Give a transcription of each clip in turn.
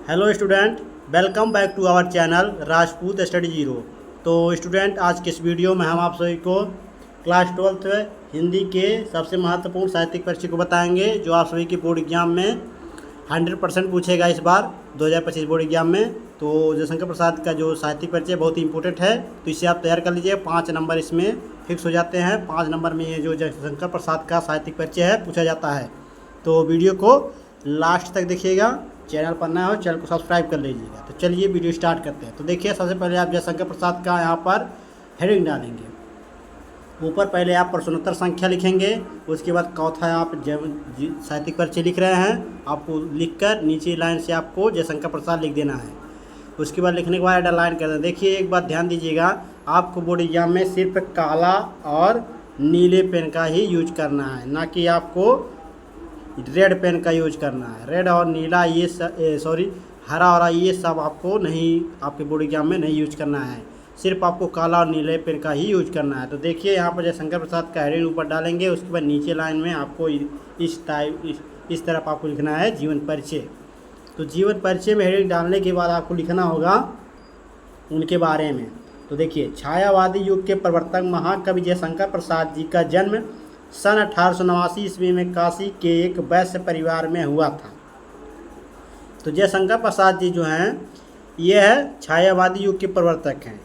Hello student, welcome back to our channel Rajput study zero. तो student, आज के इस वीडियो में हम आप सभी को क्लास 12th हिंदी के सबसे महत्वपूर्ण साहित्यिक परिचय को बताएंगे, जो आप सभी के बोर्ड एग्जाम में 100% पूछेगा इस बार 2025 बोर्ड एग्जाम में। तो जयशंकर प्रसाद का जो साहित्यिक परिचय बहुत ही इंपॉर्टेंट है, तो इसे आप तैयार कर लीजिए। 5 नंबर इसमें फिक्स हो जाते हैं। 5 नंबर में ये जो जयशंकर प्रसाद का साहित्यिक परिचय है पूछा जाता है। तो वीडियो को लास्ट तक देखिएगा। चैनल पर नया हो चैनल को सब्सक्राइब कर लीजिएगा। तो चलिए वीडियो स्टार्ट करते हैं। तो देखिए, सबसे पहले आप जयशंकर प्रसाद का यहाँ पर हेडिंग डालेंगे। ऊपर पहले आप प्रश्नोत्तर संख्या लिखेंगे, उसके बाद चौथा आप साहित्यिक परिचय लिख रहे हैं, आपको लिखकर नीचे लाइन से आपको जयशंकर प्रसाद लिख देना है। उसके बाद लिखने के बाद अंडरलाइन कर देना। देखिए, एक बात ध्यान दीजिएगा, आपको बोर्ड एग्जाम में सिर्फ काला और नीले पेन का ही यूज करना है, ना कि आपको रेड पेन का यूज करना है। रेड और नीला हरा और ये सब आपको नहीं, आपके बोर्ड एग्जाम में नहीं यूज करना है। सिर्फ आपको काला और नीले पेन का ही यूज करना है। तो देखिए, यहाँ पर जयशंकर प्रसाद का हेडिंग ऊपर डालेंगे, उसके बाद नीचे लाइन में आपको इस तरफ आपको लिखना है जीवन परिचय। तो जीवन परिचय में हेडिंग डालने के बाद आपको लिखना होगा उनके बारे में। तो देखिए, छायावादी युग के प्रवर्तक महाकवि जयशंकर प्रसाद जी का जन्म सन 1889 ईस्वी में काशी के एक वैश्य परिवार में हुआ था। तो जयशंकर प्रसाद जी जो हैं, ये है छायावादी युग के प्रवर्तक हैं।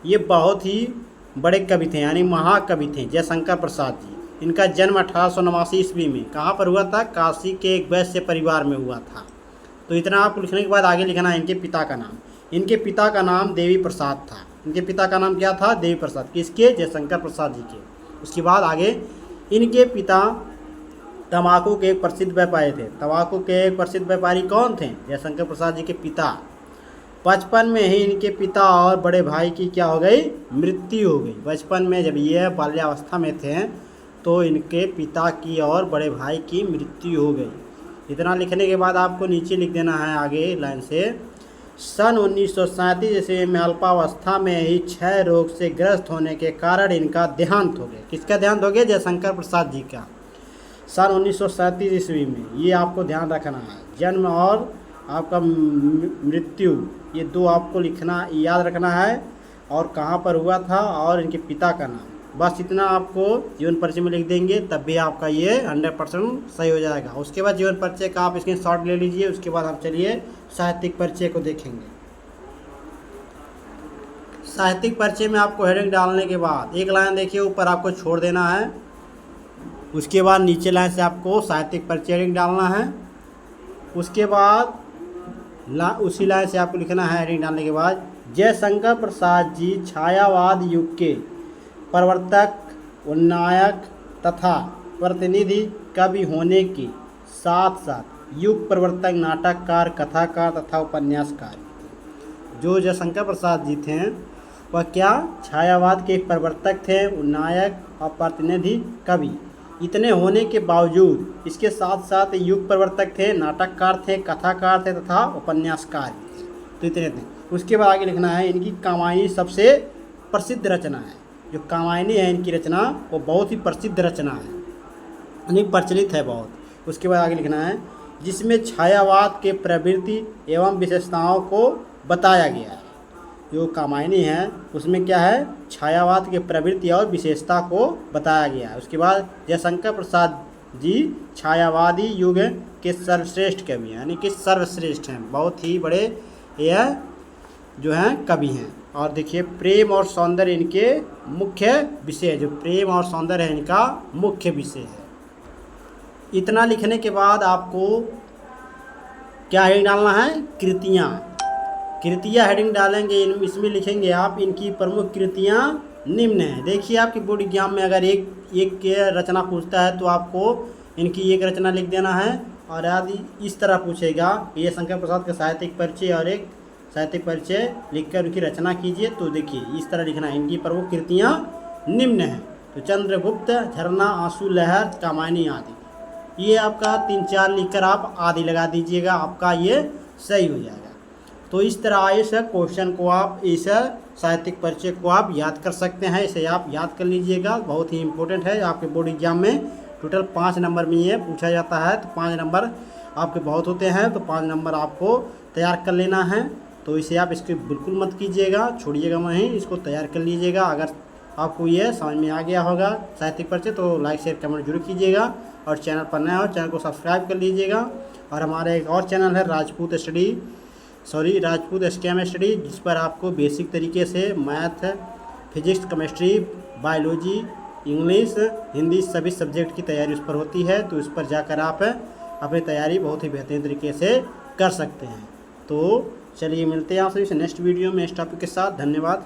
ये बहुत ही बड़े कवि थे, यानी महाकवि थे जयशंकर प्रसाद जी। इनका जन्म 1889 ईस्वी में कहाँ पर हुआ था? काशी के एक वैश्य परिवार में हुआ था। तो इतना आपको लिखने के बाद आगे लिखना है इनके पिता का नाम। इनके पिता का नाम देवी प्रसाद था। इनके पिता का नाम क्या था? देवी प्रसाद। किसके? जयशंकर प्रसाद जी के। उसके बाद आगे इनके पिता तंबाकू के एक प्रसिद्ध व्यापारी थे। तंबाकू के एक प्रसिद्ध व्यापारी कौन थे? जयशंकर प्रसाद जी के पिता। बचपन में ही इनके पिता और बड़े भाई की क्या हो गई? मृत्यु हो गई। बचपन में जब ये बाल्यावस्था में थे तो इनके पिता की और बड़े भाई की मृत्यु हो गई। इतना लिखने के बाद आपको नीचे लिख देना है आगे लाइन से, सन 1937 ईस्वी में अल्पावस्था में ही क्षय रोग से ग्रस्त होने के कारण इनका देहांत हो गया। किसका देहांत हो गया? जयशंकर प्रसाद जी का। सन 1937 ईस्वी में, ये आपको ध्यान रखना है। जन्म और आपका मृत्यु, ये दो आपको लिखना, याद रखना है, और कहाँ पर हुआ था और इनके पिता का नाम। बस इतना आपको जीवन परिचय में लिख देंगे, तब भी आपका ये 100% सही हो जाएगा। उसके बाद जीवन परिचय का आप स्क्रीनशॉट ले लीजिए। उसके बाद हम चलिए साहित्यिक परिचय को देखेंगे। साहित्यिक परिचय में आपको हेडिंग डालने के बाद एक लाइन देखिए ऊपर आपको छोड़ देना है। उसके बाद नीचे लाइन से आपको साहित्यिक परिचय हेडिंग डालना है। उसके बाद उसी लाइन से आपको लिखना है हेडिंग डालने के बाद, जयशंकर प्रसाद जी छायावाद युग के प्रवर्तक, उन्नायक तथा प्रतिनिधि कवि होने के साथ साथ युग प्रवर्तक, नाटककार, कथाकार तथा उपन्यासकार। जो जयशंकर प्रसाद जी थे वह क्या? छायावाद के एक प्रवर्तक थे, उन्नायक और प्रतिनिधि कवि। इतने होने के बावजूद इसके साथ साथ युग प्रवर्तक थे, नाटककार थे, कथाकार थे तथा उपन्यासकार थे। तो इतने थे। उसके बाद आगे लिखना है इनकी कामायनी सबसे प्रसिद्ध रचना है। जो कामायनी है इनकी रचना, वो बहुत ही प्रसिद्ध रचना है, यानी प्रचलित है बहुत। उसके बाद आगे लिखना है जिसमें छायावाद के प्रवृत्ति एवं विशेषताओं को बताया गया है। जो कामायनी है उसमें क्या है? छायावाद के प्रवृत्ति और विशेषता को बताया गया है। उसके बाद जयशंकर प्रसाद जी छायावादी युग के सर्वश्रेष्ठ कवि हैं, यानी कि सर्वश्रेष्ठ हैं, बहुत ही बड़े यह जो हैं कवि हैं। और देखिए, प्रेम और सौंदर्य इनके मुख्य विषय, जो प्रेम और सौंदर्य है इनका मुख्य विषय है। इतना लिखने के बाद आपको क्या हेडिंग डालना है? कृतियाँ। कृतियाँ हेडिंग डालेंगे, इसमें लिखेंगे आप इनकी प्रमुख कृतियाँ निम्न हैं। देखिए, आपके बोर्ड एग्जाम में अगर एक के रचना पूछता है तो आपको इनकी एक रचना लिख देना है, और यदि इस तरह पूछेगा ये शंकर प्रसाद का साहित्यिक परिचय और एक साहित्यिक परिचय लिखकर उनकी रचना कीजिए। तो देखिए, इस तरह लिखना है, इनकी प्रमुख कृतियाँ निम्न हैं। तो चंद्रगुप्त, झरना, आंसू लहर, कामायनी आदि। ये आपका 3-4 लिखकर आप आदि लगा दीजिएगा, आपका ये सही हो जाएगा। तो इस तरह इस क्वेश्चन को आप, इस साहित्यिक परिचय को आप याद कर सकते हैं। इसे आप याद कर लीजिएगा, बहुत ही इंपॉर्टेंट है। आपके बोर्ड एग्जाम में टोटल 5 नंबर में ये पूछा जाता है। तो 5 नंबर आपके बहुत होते हैं, तो 5 नंबर आपको तैयार कर लेना है। तो इसे आप इसके बिल्कुल मत कीजिएगा, छोड़िएगा वहीं, इसको तैयार कर लीजिएगा। अगर आपको ये समझ में आ गया होगा साहित्यिक परिचय तो लाइक शेयर कमेंट जरूर कीजिएगा, और चैनल पर नया हो चैनल को सब्सक्राइब कर लीजिएगा। और हमारा एक और चैनल है राजपूत STEM स्टडी, जिस पर आपको बेसिक तरीके से math, physics, chemistry, biology, English, Hindi सभी सब्जेक्ट की तैयारी उस पर होती है। तो उस पर जाकर आप अपनी तैयारी बहुत ही बेहतरीन तरीके से कर सकते हैं। तो चलिए मिलते हैं आपसे नेक्स्ट वीडियो में इस टॉपिक के साथ। धन्यवाद।